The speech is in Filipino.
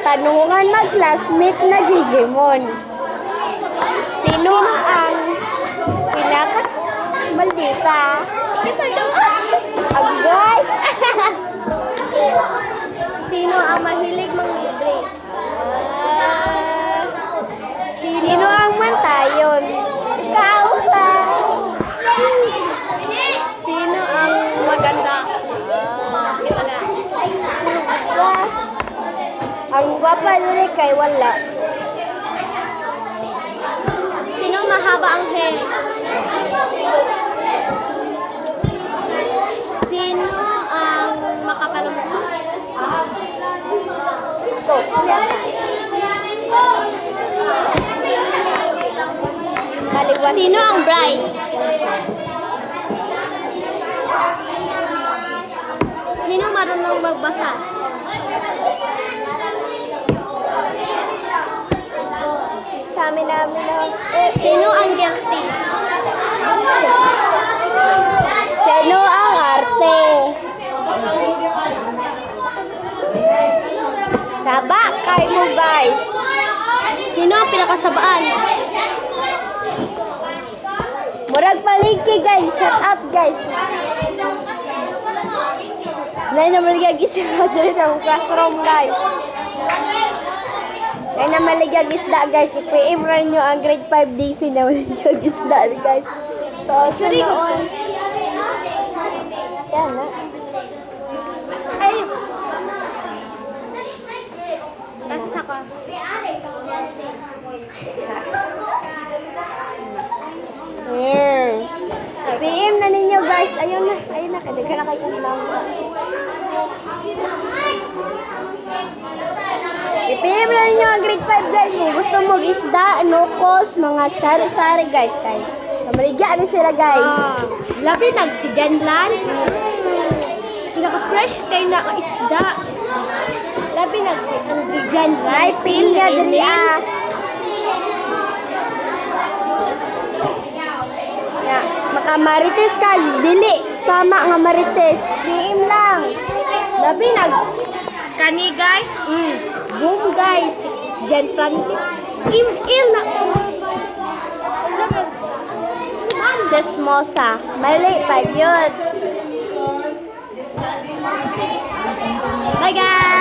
Tanungan mag-classmate na Digimon. Sino ang pinaka-maldita? Agay! Sino ang mahilig manglibre? Sino ang mantayon? Ikaw ba? Sino ang maganda? Ang gwapa nila kay wala. Sino mahaba ang hair? Sino ang makapal ang mukha? Ito. Maliwan. Sino ang bride? Sino marunong magbasa? Sa amin namin na. Sino ang guilty? Sino ang arte? Saba kay mo guys. Sino ang pinakasabaan? Murag paliki guys. Shut up guys. Nay na maligagis diri sa classroom guys. Nay na maligagis da guys. I-PM ra nyo ang grade 5 DC na maligagis da guys. So, sorry ko. Yan na. Ay! Tapos ako. Here. PM na ninyo guys. Ayun na. Ayun na. Kadaghan na kayo ng number. I-PM na ninyo ang grade 5 guys. Kung gusto mo isda, nukos, mga sari-sari guys. Kaya maligya na sila guys. Labi nag si Janlan. Pinaka-fresh kay na isda. Labi nag si Andre Janlan. Ay, feel nga dali ah. Ya, makamarites ka. Dili. Tama nga marites. PM lang. Labi nag kani guys. Boom guys. Jan Francis. Il na. Chismosa. Mali pa yun. Bye guys.